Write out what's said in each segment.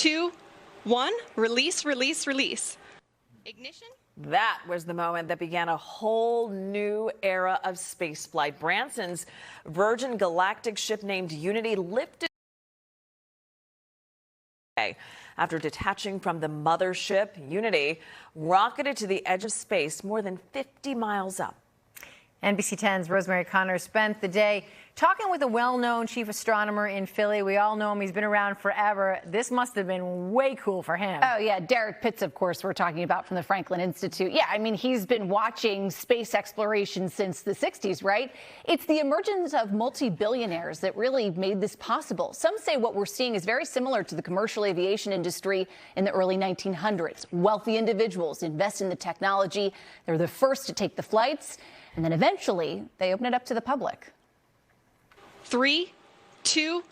2, 1, release, release, release. Ignition. That was the moment that began a whole new era of spaceflight. Branson's Virgin Galactic ship named Unity lifted after detaching from the mothership. Unity rocketed to the edge of space more than 50 miles up. NBC10's Rosemary spent the day talking with a well-known chief astronomer in Philly. We all know him. He's been around forever. This must have been way cool for him. Oh, yeah. Derrick, of course, we're talking about from the Franklin Institute. Yeah, I mean, he's been watching space exploration since the 60s, right? It's the emergence of multi-billionaires that really made this possible. Some say what we're seeing is very similar to the commercial aviation industry in the early 1900s. Wealthy individuals invest in the technology. They're the first to take the flights. And then eventually, they open it up to the public. 3, 2,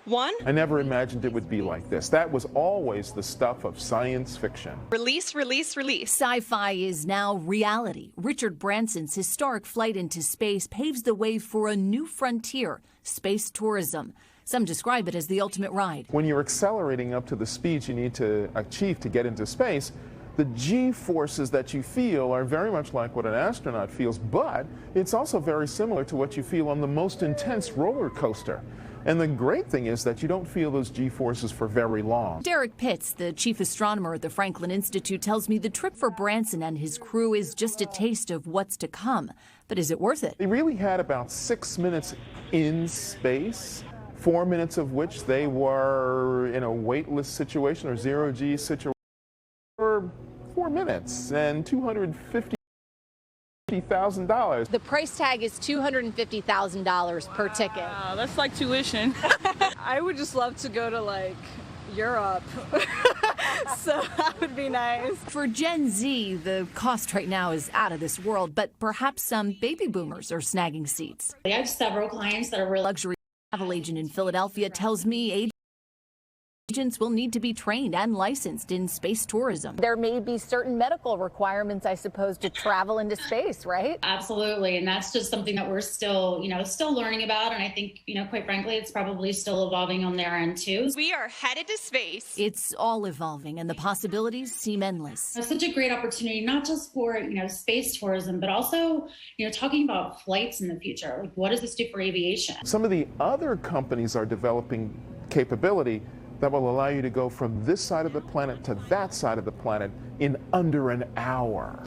1. I never imagined it would be like this. That was always the stuff of science fiction. Release, release, release. Sci-fi is now reality. Richard Branson's historic flight into space paves the way for a new frontier, space tourism. Some describe it as the ultimate ride. When you're accelerating up to the speeds you need to achieve to get into space, the G-forces that you feel are very much like what an astronaut feels, but it's also very similar to what you feel on the most intense roller coaster. And the great thing is that you don't feel those G-forces for very long. Derrick, the chief astronomer at the Franklin Institute, tells me the trip for Branson and his crew is just a taste of what's to come. But is it worth it? They really had about 6 minutes in space, 4 minutes of which they were in a weightless situation or zero-G situation. 4 minutes and $250,000. The price tag is $250,000 per ticket. Wow, that's like tuition. I would just love to go to like Europe. So that would be nice. For Gen Z, the cost right now is out of this world, but perhaps some baby boomers are snagging seats. I have several clients that are really luxury travel agent in Philadelphia tells me agents will need to be trained and licensed in space tourism. There may be certain medical requirements, I suppose, to travel into space, right? Absolutely. And that's just something that we're still, still learning about. And I think, quite frankly, it's probably still evolving on their end, too. We are headed to space. It's all evolving, and the possibilities seem endless. It's such a great opportunity, not just for, space tourism, but also, talking about flights in the future. Like, what does this do for aviation? Some of the other companies are developing capability that will allow you to go from this side of the planet to that side of the planet in under an hour.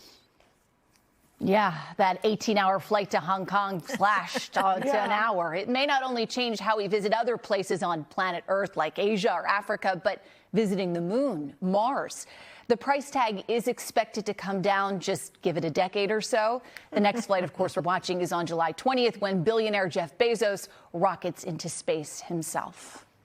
Yeah, that 18-hour flight to Hong Kong flashed to an hour. It may not only change how we visit other places on planet Earth like Asia or Africa, but visiting the moon, Mars. The price tag is expected to come down, just give it a decade or so. The next flight, of course, we're watching is on July 20th when billionaire Jeff Bezos rockets into space himself.